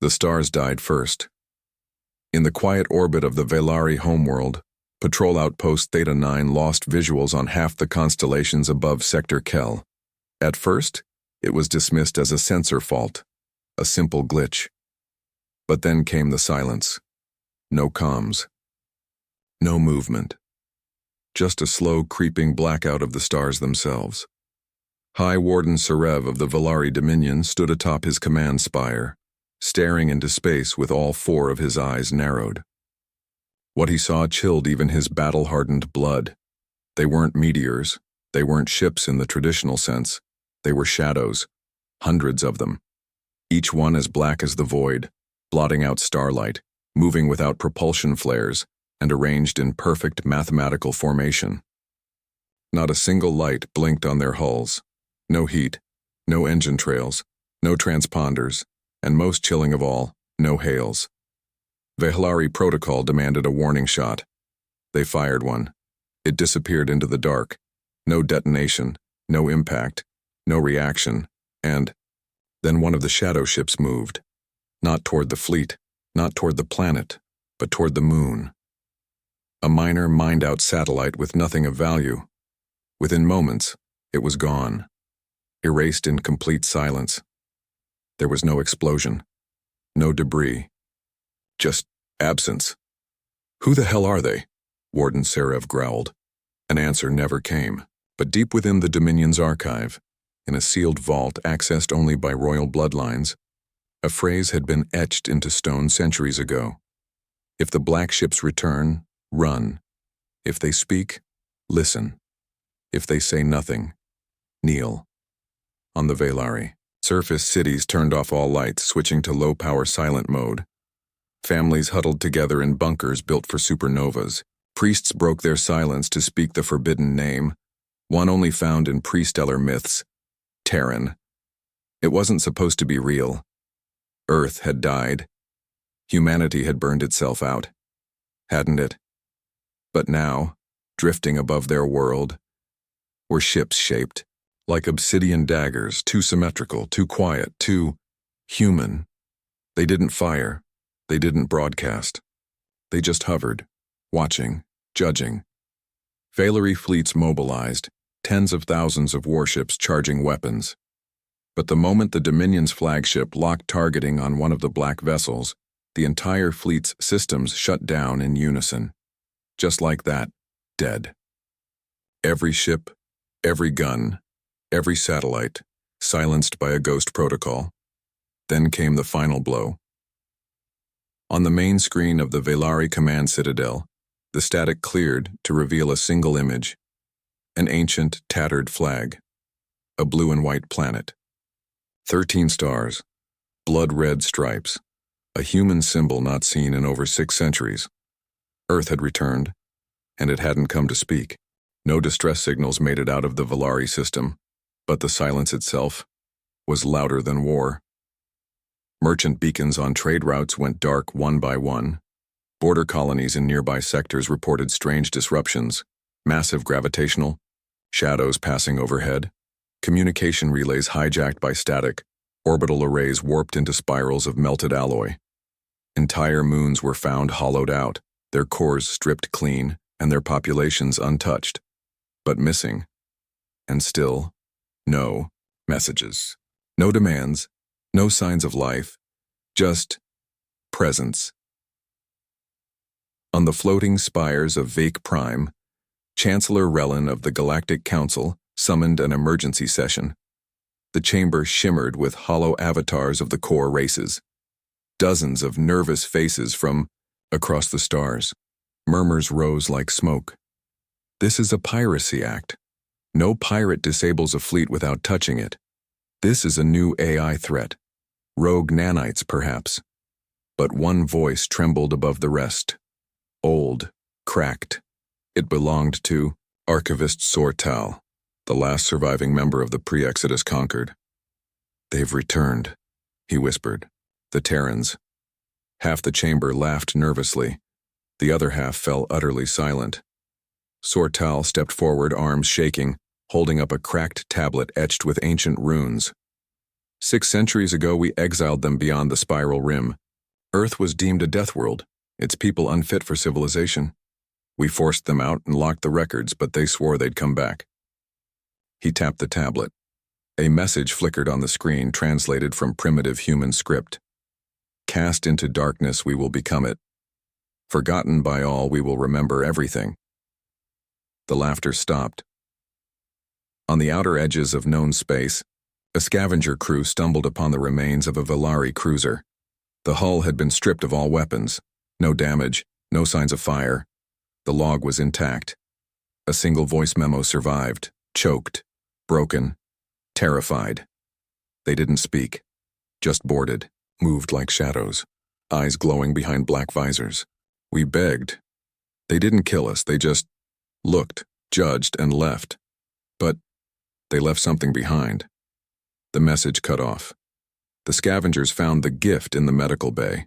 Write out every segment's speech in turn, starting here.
The stars died first. In the quiet orbit of the Velari homeworld, Patrol Outpost Theta 9 lost visuals on half the constellations above Sector Kel. At first, it was dismissed as a sensor fault, a simple glitch. But then came the silence. No comms. No movement. Just a slow creeping blackout of the stars themselves. High Warden Serev of the Velari Dominion stood atop his command spire, staring into space with all four of his eyes narrowed. What he saw chilled even his battle-hardened blood. They weren't meteors, they weren't ships in the traditional sense. They were shadows, hundreds of them, each one as black as the void, blotting out starlight, moving without propulsion flares, and arranged in perfect mathematical formation. Not a single light blinked on their hulls. No heat, no engine trails, no transponders, and most chilling of all, no hails. Velari protocol demanded a warning shot. They fired one. It disappeared into the dark. No detonation, no impact, no reaction, and then one of the shadow ships moved. Not toward the fleet, not toward the planet, but toward the moon. A minor mined-out satellite with nothing of value. Within moments, it was gone. Erased in complete silence. There was no explosion. No debris. Just absence. "Who the hell are they?" Warden Serev growled. An answer never came, but deep within the Dominion's archive, in a sealed vault accessed only by royal bloodlines, a phrase had been etched into stone centuries ago. If the black ships return, run. If they speak, listen. If they say nothing, kneel. On the Velari, surface cities turned off all lights, switching to low-power silent mode. Families huddled together in bunkers built for supernovas. Priests broke their silence to speak the forbidden name, one only found in pre-stellar myths, Terran. It wasn't supposed to be real. Earth had died. Humanity had burned itself out. Hadn't it? But now, drifting above their world, were ships shaped, like obsidian daggers, too symmetrical, too quiet, too human. They didn't fire. They didn't broadcast. They just hovered, watching, judging. Velari fleets mobilized, tens of thousands of warships charging weapons. But the moment the Dominion's flagship locked targeting on one of the black vessels, the entire fleet's systems shut down in unison. Just like that, dead. Every ship, every gun, every satellite, silenced by a ghost protocol. Then came the final blow. On the main screen of the Velari command citadel, the static cleared to reveal a single image. An ancient, tattered flag. A blue and white planet. 13 stars. Blood-red stripes. A human symbol not seen in over 6 centuries. Earth had returned, and it hadn't come to speak. No distress signals made it out of the Velari system, but the silence itself was louder than war. Merchant beacons on trade routes went dark one by one. Border colonies in nearby sectors reported strange disruptions, massive gravitational, shadows passing overhead, communication relays hijacked by static, orbital arrays warped into spirals of melted alloy. Entire moons were found hollowed out, their cores stripped clean, and their populations untouched, but missing. And still, no messages, no demands, no signs of life, just presence. On the floating spires of Vake Prime, Chancellor Relin of the Galactic Council summoned an emergency session. The chamber shimmered with hollow avatars of the core races. Dozens of nervous faces from across the stars. Murmurs rose like smoke. This is a piracy act. No pirate disables a fleet without touching it. This is a new AI threat. Rogue nanites, perhaps. But one voice trembled above the rest. Old, cracked. It belonged to Archivist Sortal, the last surviving member of the pre-Exodus Conquered. "They've returned," he whispered. "The Terrans." Half the chamber laughed nervously. The other half fell utterly silent. Sortal stepped forward, arms shaking, holding up a cracked tablet etched with ancient runes. 6 centuries ago, we exiled them beyond the spiral rim. Earth was deemed a death world, its people unfit for civilization. We forced them out and locked the records, but they swore they'd come back. He tapped the tablet. A message flickered on the screen, translated from primitive human script. Cast into darkness, we will become it. Forgotten by all, we will remember everything. The laughter stopped. On the outer edges of known space, a scavenger crew stumbled upon the remains of a Velari cruiser. The hull had been stripped of all weapons. No damage, no signs of fire. The log was intact. A single voice memo survived, choked, broken, terrified. They didn't speak, just boarded, moved like shadows, eyes glowing behind black visors. We begged. They didn't kill us, they just looked, judged, and left. But they left something behind. The message cut off. The scavengers found the gift in the medical bay,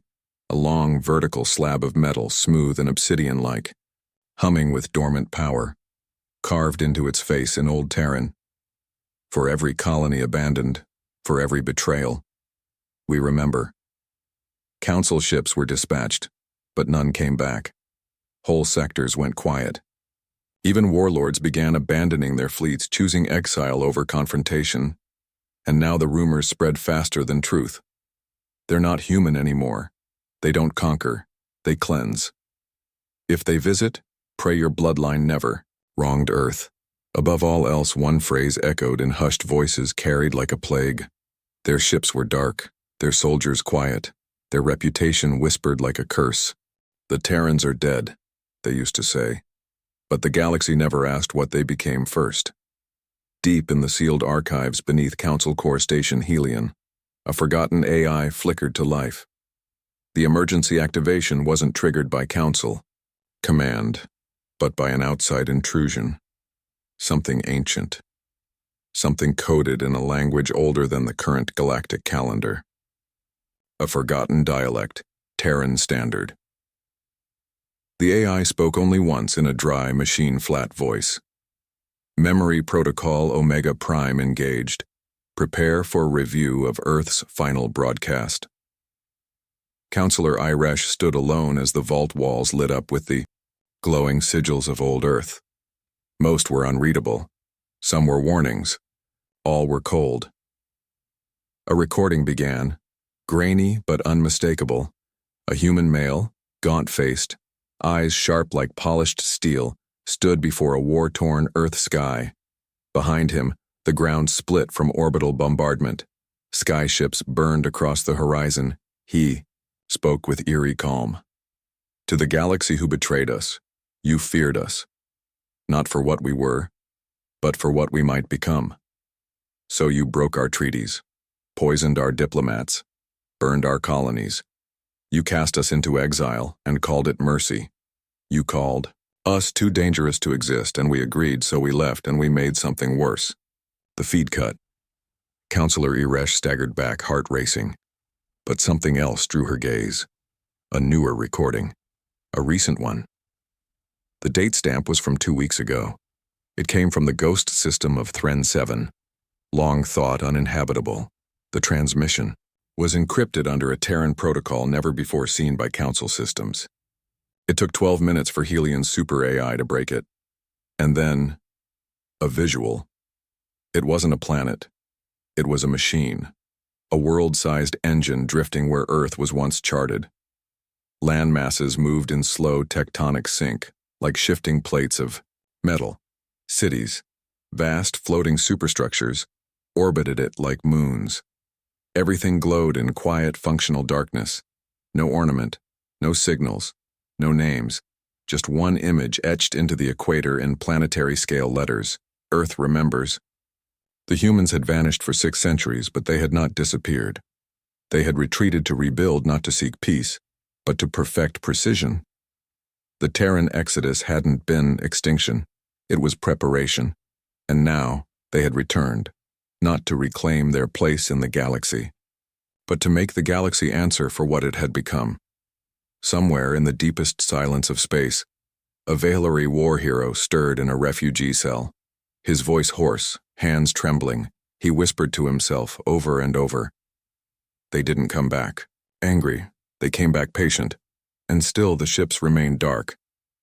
a long vertical slab of metal, smooth and obsidian-like, humming with dormant power, carved into its face in Old Terran. For every colony abandoned, for every betrayal, we remember. Council ships were dispatched, but none came back. Whole sectors went quiet. Even warlords began abandoning their fleets, choosing exile over confrontation. And now the rumors spread faster than truth. They're not human anymore. They don't conquer, they cleanse. If they visit, pray your bloodline never wronged Earth. Above all else, one phrase echoed in hushed voices, carried like a plague. Their ships were dark, their soldiers quiet, their reputation whispered like a curse. The Terrans are dead, they used to say. But the galaxy never asked what they became first. Deep in the sealed archives beneath Council Core Station Helion, a forgotten AI flickered to life. The emergency activation wasn't triggered by Council command, but by an outside intrusion. Something ancient. Something coded in a language older than the current galactic calendar. A forgotten dialect, Terran Standard. The AI spoke only once in a dry, machine-flat voice. Memory Protocol Omega Prime engaged. Prepare for review of Earth's final broadcast. Counselor Iresh stood alone as the vault walls lit up with the glowing sigils of old Earth. Most were unreadable. Some were warnings. All were cold. A recording began, grainy but unmistakable. A human male, gaunt-faced, eyes sharp like polished steel, stood before a war-torn Earth sky. Behind him, the ground split from orbital bombardment. Skyships burned across the horizon. He spoke with eerie calm. To the galaxy who betrayed us, you feared us. Not for what we were, but for what we might become. So you broke our treaties, poisoned our diplomats, burned our colonies. You cast us into exile and called it mercy. You called us too dangerous to exist, and we agreed, so we left and we made something worse. The feed cut. Counselor Iresh staggered back, heart racing. But something else drew her gaze. A newer recording. A recent one. The date stamp was from 2 weeks ago. It came from the ghost system of Thren 7. Long thought uninhabitable. The transmission was encrypted under a Terran protocol never before seen by Council systems. It took 12 minutes for Helion's super AI to break it. And then, a visual. It wasn't a planet. It was a machine. A world-sized engine drifting where Earth was once charted. Land masses moved in slow tectonic sync, like shifting plates of metal. Cities, vast floating superstructures, orbited it like moons. Everything glowed in quiet, functional darkness. No ornament, no signals. No names, just one image etched into the equator in planetary-scale letters. Earth remembers. The humans had vanished for 6 centuries, but they had not disappeared. They had retreated to rebuild, not to seek peace, but to perfect precision. The Terran exodus hadn't been extinction. It was preparation. And now they had returned, not to reclaim their place in the galaxy, but to make the galaxy answer for what it had become. Somewhere in the deepest silence of space, a Velari war hero stirred in a refugee cell. His voice hoarse, hands trembling, He whispered to himself over and over. They didn't come back. Angry, they came back patient. And still the ships remained dark,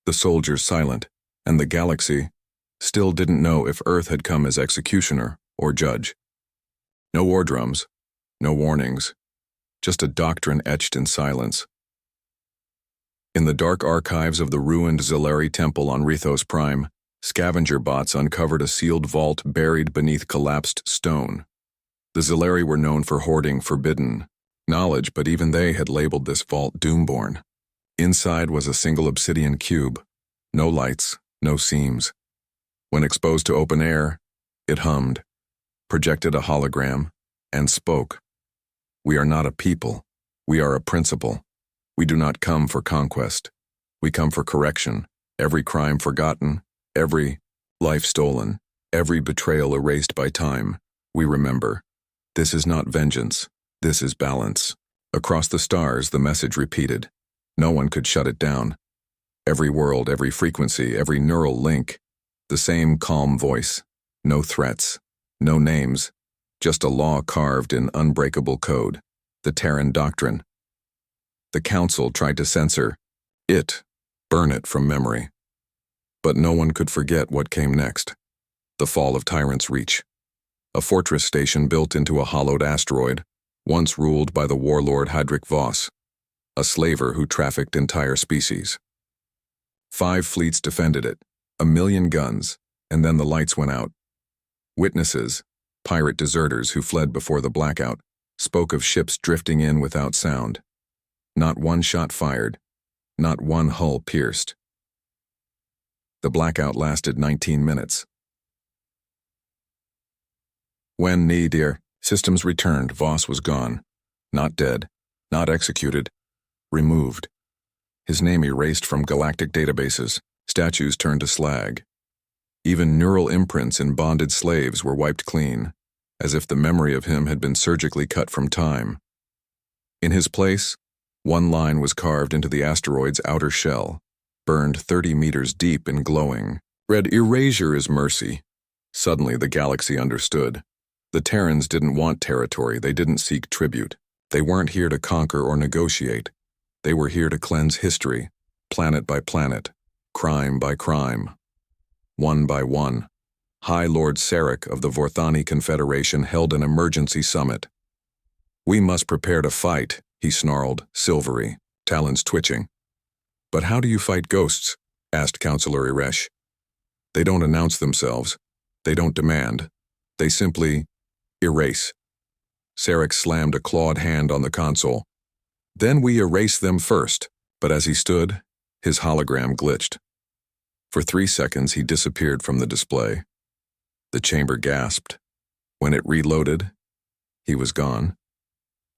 the soldiers silent, and the galaxy still didn't know if Earth had come as executioner or judge. No war drums, no warnings, just a doctrine etched in silence. In the dark archives of the ruined Zilari temple on Rithos Prime, scavenger bots uncovered a sealed vault buried beneath collapsed stone. The Zilari were known for hoarding forbidden knowledge, but even they had labeled this vault doomborn. Inside was a single obsidian cube, no lights, no seams. When exposed to open air, it hummed, projected a hologram, and spoke. We are not a people. We are a principle. We do not come for conquest. We come for correction. Every crime forgotten, every life stolen, every betrayal erased by time. We remember. This is not vengeance. This is balance. Across the stars, the message repeated. No one could shut it down. Every world, every frequency, every neural link. The same calm voice. No threats. No names. Just a law carved in unbreakable code. The Terran doctrine. The Council tried to censor it, burn it from memory. But no one could forget what came next. The fall of Tyrant's Reach. A fortress station built into a hollowed asteroid, once ruled by the warlord Hydric Voss, a slaver who trafficked entire species. 5 fleets defended it, 1 million guns, and then the lights went out. Witnesses, pirate deserters who fled before the blackout, spoke of ships drifting in without sound. Not one shot fired, not one hull pierced. The blackout lasted 19 minutes. When Dear systems returned, Voss was gone. Not dead, not executed, removed. His name erased from galactic databases, statues turned to slag. Even neural imprints in bonded slaves were wiped clean, as if the memory of him had been surgically cut from time. In his place, one line was carved into the asteroid's outer shell, burned 30 meters deep and glowing. Read, "Erasure is mercy." Suddenly the galaxy understood. The Terrans didn't want territory, they didn't seek tribute. They weren't here to conquer or negotiate. They were here to cleanse history, planet by planet, crime by crime. One by one, High Lord Sarek of the Vorthani Confederation held an emergency summit. "We must prepare to fight," he snarled, silvery, talons twitching. "But how do you fight ghosts?" asked Counselor Iresh. "They don't announce themselves. They don't demand. They simply erase." Sarek slammed a clawed hand on the console. "Then we erase them first." But as he stood, his hologram glitched. For 3 seconds he disappeared from the display. The chamber gasped. When it reloaded, he was gone.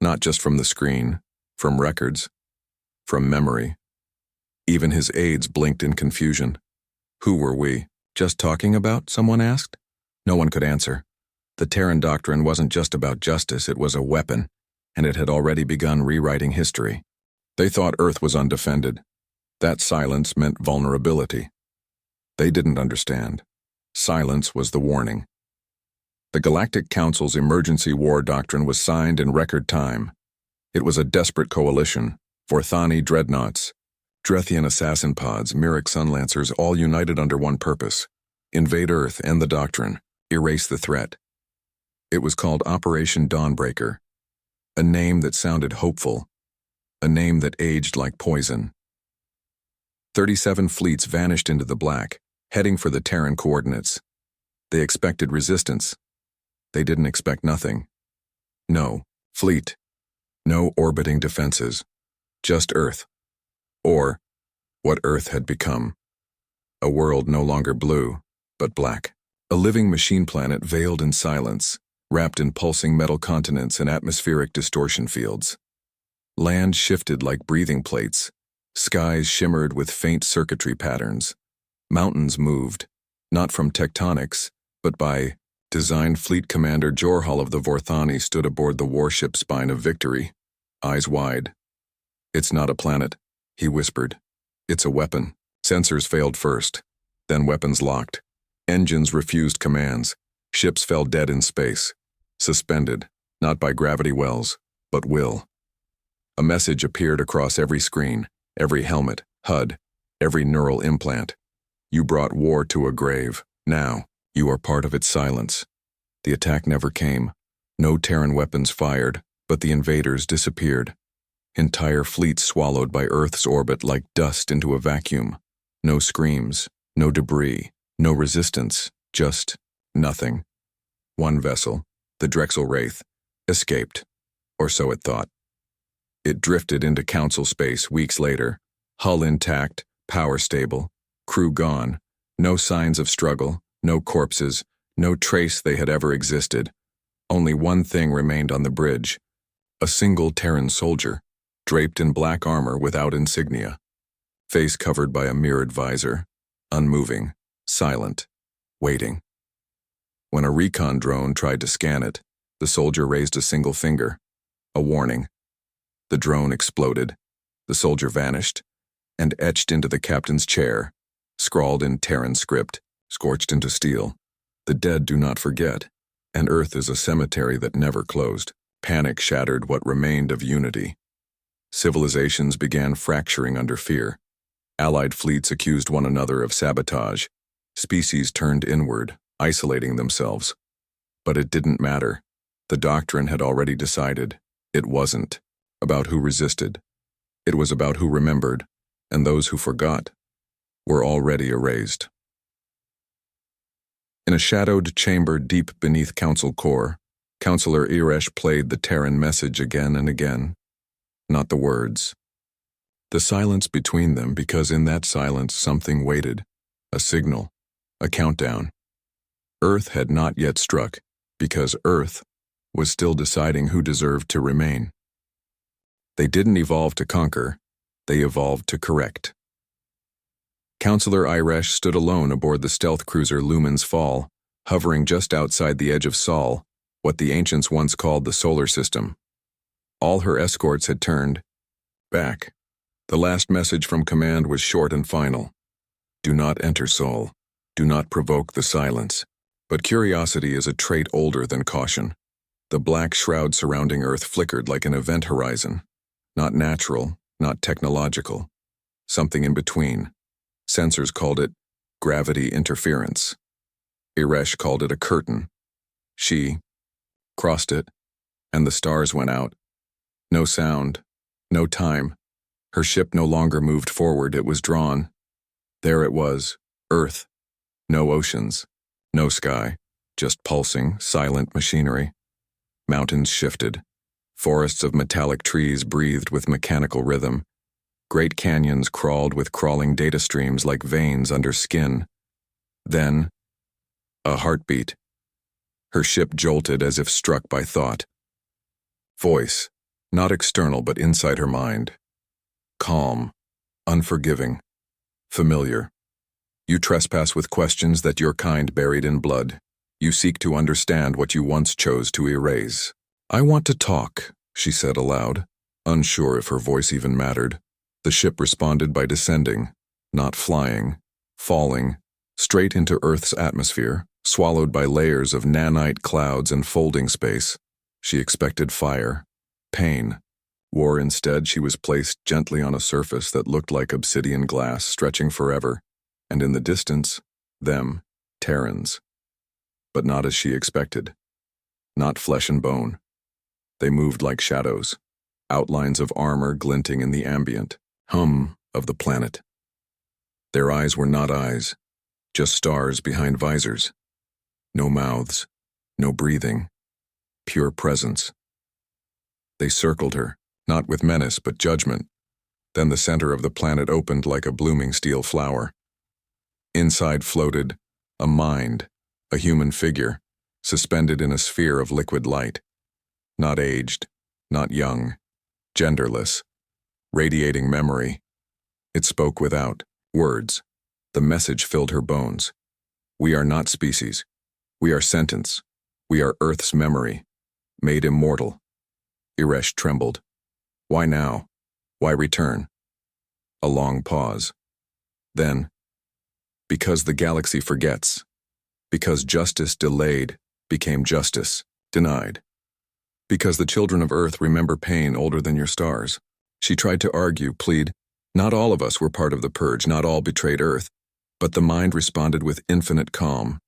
Not just from the screen, from records, from memory. Even his aides blinked in confusion. Who were we? Just talking about? Someone asked. No one could answer. The Terran doctrine wasn't just about justice, it was a weapon, and it had already begun rewriting history. They thought Earth was undefended. That silence meant vulnerability. They didn't understand. Silence was the warning. The Galactic Council's emergency war doctrine was signed in record time. It was a desperate coalition, Vorthani dreadnoughts, Drethian assassin pods, Myric sunlancers, all united under one purpose: invade Earth, end the doctrine, erase the threat. It was called Operation Dawnbreaker, a name that sounded hopeful, a name that aged like poison. 37 fleets vanished into the black, heading for the Terran coordinates. They expected resistance. They didn't expect nothing. No fleet, no orbiting defenses, just Earth. Or what Earth had become. A world no longer blue, but black. A living machine planet veiled in silence, wrapped in pulsing metal continents and atmospheric distortion fields. Land shifted like breathing plates. Skies shimmered with faint circuitry patterns. Mountains moved, not from tectonics, but by design. Fleet Commander Jorhal of the Vorthani stood aboard the warship Spine of Victory, eyes wide. "It's not a planet," he whispered. "It's a weapon." Sensors failed first, then weapons locked. Engines refused commands. Ships fell dead in space. suspended, not by gravity wells, but will. A message appeared across every screen, every helmet, HUD, every neural implant. You brought war to a grave. Now, you are part of its silence. The attack never came. No Terran weapons fired, but the invaders disappeared. Entire fleets swallowed by Earth's orbit like dust into a vacuum. No screams, no debris, no resistance, just nothing. One vessel, the Drexel Wraith, escaped, or so it thought. It drifted into Council space weeks later, hull intact, power stable, crew gone, no signs of struggle, no corpses, no trace they had ever existed. Only one thing remained on the bridge: a single Terran soldier, draped in black armor without insignia, face covered by a mirrored visor, unmoving, silent, waiting. When a recon drone tried to scan it, the soldier raised a single finger, a warning. The drone exploded, the soldier vanished, and etched into the captain's chair, scrawled in Terran script, scorched into steel. The dead do not forget, and Earth is a cemetery that never closed. Panic shattered what remained of unity. Civilizations began fracturing under fear. Allied fleets accused one another of sabotage. Species turned inward, isolating themselves. But it didn't matter. The doctrine had already decided. It wasn't about who resisted. It was about who remembered, and those who forgot were already erased. In a shadowed chamber deep beneath Council Core, Counselor Iresh played the Terran message again and again. Not the words. The silence between them, because in that silence something waited. A signal. A countdown. Earth had not yet struck, because Earth was still deciding who deserved to remain. They didn't evolve to conquer, they evolved to correct. Counselor Iresh stood alone aboard the stealth cruiser Lumen's Fall, hovering just outside the edge of Sol, what the ancients once called the solar system. All her escorts had turned back. The last message from command was short and final. Do not enter Sol. Do not provoke the silence. But curiosity is a trait older than caution. The black shroud surrounding Earth flickered like an event horizon. Not natural, not technological. Something in between. Sensors called it gravity interference. Iresh called it a curtain. She crossed it, and the stars went out. No sound, no time. Her ship no longer moved forward, it was drawn. There it was, Earth. No oceans, no sky, just pulsing, silent machinery. Mountains shifted. Forests of metallic trees breathed with mechanical rhythm. Great canyons crawled with crawling data streams like veins under skin. Then, a heartbeat. Her ship jolted as if struck by thought. Voice, not external but inside her mind. Calm, unforgiving, familiar. You trespass with questions that your kind buried in blood. You seek to understand what you once chose to erase. I want to talk, she said aloud, unsure if her voice even mattered. The ship responded by descending, not flying, falling, straight into Earth's atmosphere, swallowed by layers of nanite clouds and folding space. She expected fire, pain. War instead, she was placed gently on a surface that looked like obsidian glass stretching forever, and in the distance, them, Terrans. But not as she expected. Not flesh and bone. They moved like shadows, outlines of armor glinting in the ambient hum of the planet. Their eyes were not eyes, just stars behind visors. No mouths, no breathing, pure presence. They circled her, not with menace but judgment. Then the center of the planet opened like a blooming steel flower. Inside floated a mind, a human figure, suspended in a sphere of liquid light. Not aged, not young, genderless, radiating memory. It spoke without words. The message filled her bones. We are not species. We are sentence. We are Earth's memory, made immortal. Iresh trembled. Why now? Why return? A long pause. Then, because the galaxy forgets. Because justice delayed became justice. Denied. Because the children of Earth remember pain older than your stars. She tried to argue, plead. Not all of us were part of the purge, not all betrayed Earth. But the mind responded with infinite calm.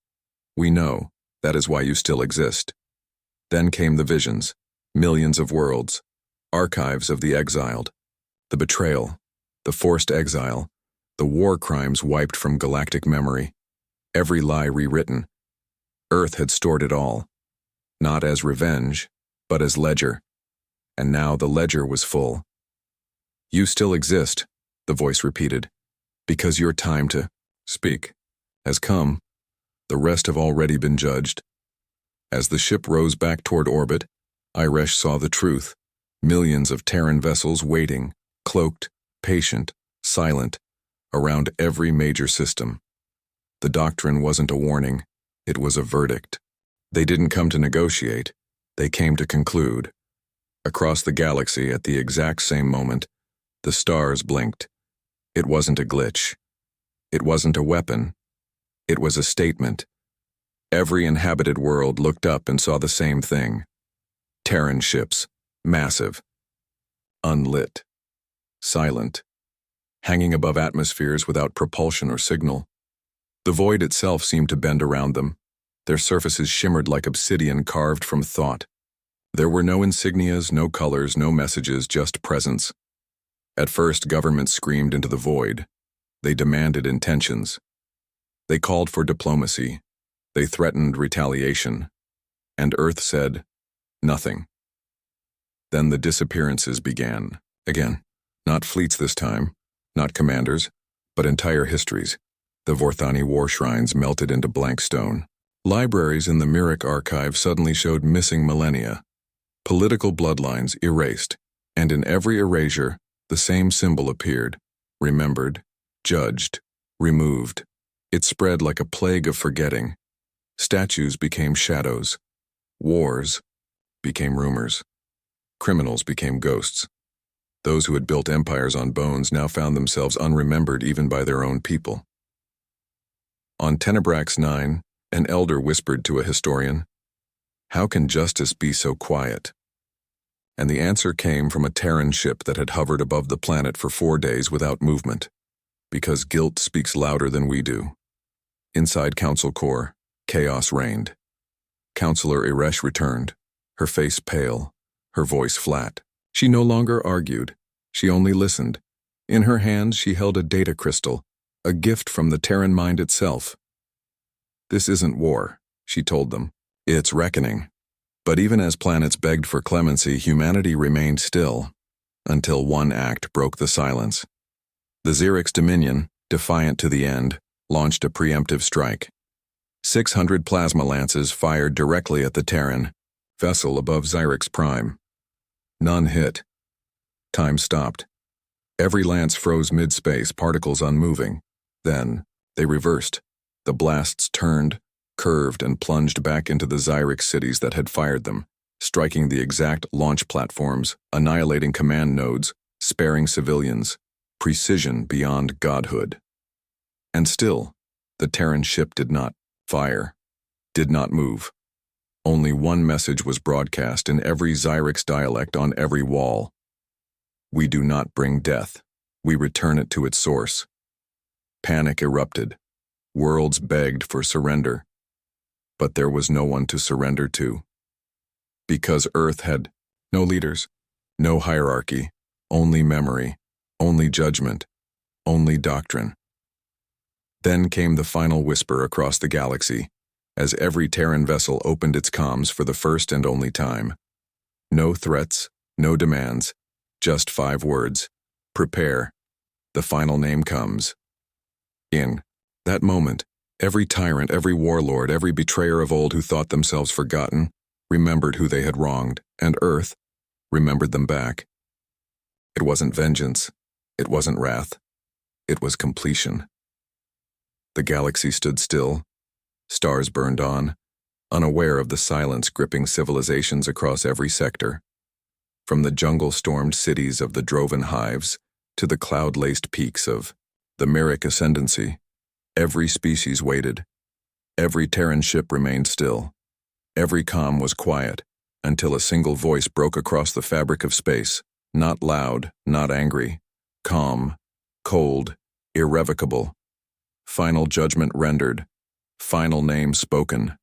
We know, that is why you still exist. Then came the visions, millions of worlds, archives of the exiled, the betrayal, the forced exile, the war crimes wiped from galactic memory, every lie rewritten. Earth had stored it all, not as revenge, but as ledger. And now the ledger was full. You still exist, the voice repeated, because your time to speak has come. The rest have already been judged. As the ship rose back toward orbit, Iresh saw the truth. Millions of Terran vessels waiting, cloaked, patient, silent, around every major system. The doctrine wasn't a warning, it was a verdict. They didn't come to negotiate, they came to conclude. Across the galaxy at the exact same moment, the stars blinked. It wasn't a glitch. It wasn't a weapon. It was a statement. Every inhabited world looked up and saw the same thing. Terran ships, massive, unlit, silent, hanging above atmospheres without propulsion or signal. The void itself seemed to bend around them. Their surfaces shimmered like obsidian carved from thought. There were no insignias, no colors, no messages, just presence. At first, governments screamed into the void. They demanded intentions. They called for diplomacy. They threatened retaliation. And Earth said, nothing. Then the disappearances began. Again, not fleets this time, not commanders, but entire histories. The Vorthani war shrines melted into blank stone. Libraries in the Myrick archive suddenly showed missing millennia. Political bloodlines erased, and in every erasure, the same symbol appeared. Remembered, judged, removed. It spread like a plague of forgetting. Statues became shadows. Wars became rumors. Criminals became ghosts. Those who had built empires on bones now found themselves unremembered even by their own people. On Tenebrax 9, an elder whispered to a historian, "How can justice be so quiet?" And the answer came from a Terran ship that had hovered above the planet for 4 days without movement. Because guilt speaks louder than we do. Inside Council Core, chaos reigned. Counselor Iresh returned, her face pale, her voice flat. She no longer argued, she only listened. In her hands she held a data crystal, a gift from the Terran mind itself. "This isn't war," she told them. "It's reckoning." But even as planets begged for clemency, humanity remained still, until one act broke the silence. The Xerix Dominion, defiant to the end, launched a preemptive strike. 600 plasma lances fired directly at the Terran vessel above Xerix Prime. None hit. Time stopped. Every lance froze mid-space, particles unmoving. Then, they reversed. The blasts turned, curved, and plunged back into the Xerix cities that had fired them, striking the exact launch platforms, annihilating command nodes, sparing civilians. Precision beyond godhood. And still, the Terran ship did not fire, did not move. Only one message was broadcast in every Xerix dialect on every wall. "We do not bring death. We return it to its source." Panic erupted. Worlds begged for surrender. But there was no one to surrender to. Because Earth had no leaders, no hierarchy, only memory, only judgment, only doctrine. Then came the final whisper across the galaxy, as every Terran vessel opened its comms for the first and only time. No threats, no demands, just 5 words. Prepare. The final name comes. In that moment, every tyrant, every warlord, every betrayer of old who thought themselves forgotten, remembered who they had wronged, and Earth remembered them back. It wasn't vengeance. It wasn't wrath. It was completion. The galaxy stood still. Stars burned on, unaware of the silence gripping civilizations across every sector. From the jungle-stormed cities of the Drovan hives to the cloud-laced peaks of the Myrick Ascendancy, every species waited. Every Terran ship remained still. Every comm was quiet, until a single voice broke across the fabric of space, not loud, not angry, calm, cold, irrevocable. Final judgment rendered, final name spoken.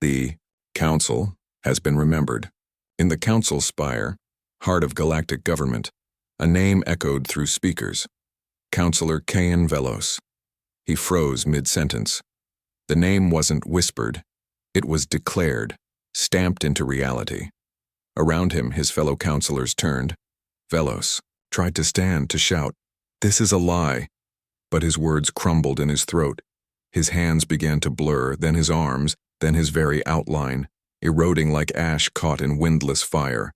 The Council has been remembered. In the Council spire, heart of galactic government, a name echoed through speakers. Counselor Cain Velos. He froze mid-sentence. The name wasn't whispered. It was declared, stamped into reality. Around him, his fellow counselors turned. Velos tried to stand, to shout, "This is a lie." But his words crumbled in his throat. His hands began to blur, then his arms, then his very outline, eroding like ash caught in windless fire.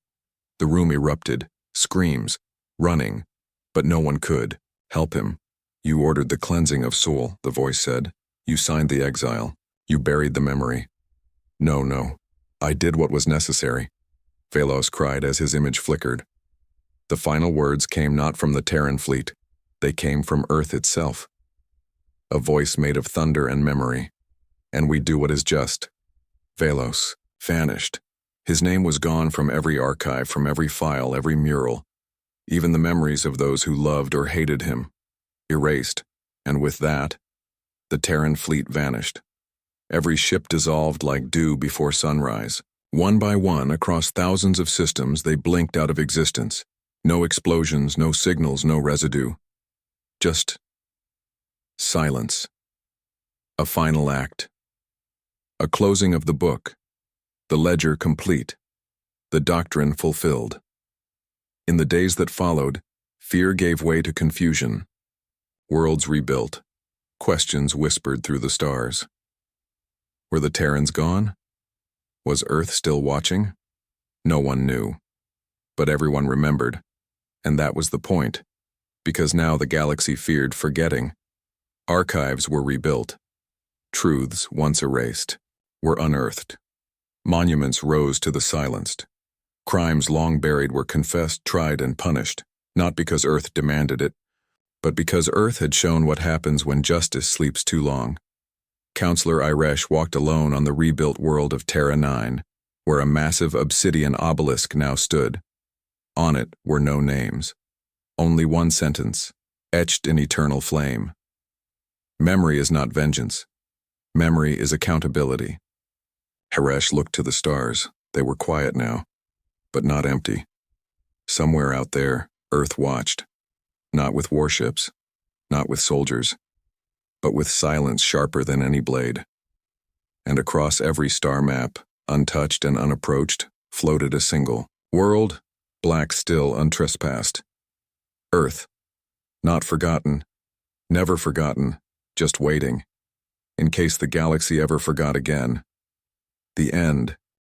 The room erupted, screams, running, but no one could help him. "You ordered the cleansing of soul," the voice said. "You signed the exile. You buried the memory." No. I did what was necessary," Velos cried as his image flickered. The final words came not from the Terran fleet. They came from Earth itself. A voice made of thunder and memory. "And we do what is just." Velos vanished. His name was gone from every archive, from every file, every mural. Even the memories of those who loved or hated him. Erased, and with that, the Terran fleet vanished. Every ship dissolved like dew before sunrise. One by one, across thousands of systems, they blinked out of existence. No explosions, no signals, no residue. Just silence. A final act. A closing of the book. The ledger complete. The doctrine fulfilled. In the days that followed, fear gave way to confusion. Worlds rebuilt. Questions whispered through the stars. Were the Terrans gone? Was Earth still watching? No one knew. But everyone remembered. And that was the point. Because now the galaxy feared forgetting. Archives were rebuilt. Truths, once erased, were unearthed. Monuments rose to the silenced. Crimes long buried were confessed, tried, and punished, not because Earth demanded it, but because Earth had shown what happens when justice sleeps too long. Counselor Iresh walked alone on the rebuilt world of Terra 9, where a massive obsidian obelisk now stood. On it were no names. Only one sentence, etched in eternal flame. Memory is not vengeance. Memory is accountability. Iresh looked to the stars. They were quiet now, but not empty. Somewhere out there, Earth watched. Not with warships, not with soldiers, but with silence sharper than any blade. And across every star map, untouched and unapproached, floated a single world, black still, untrespassed. Earth, not forgotten, never forgotten, just waiting, in case the galaxy ever forgot again. The end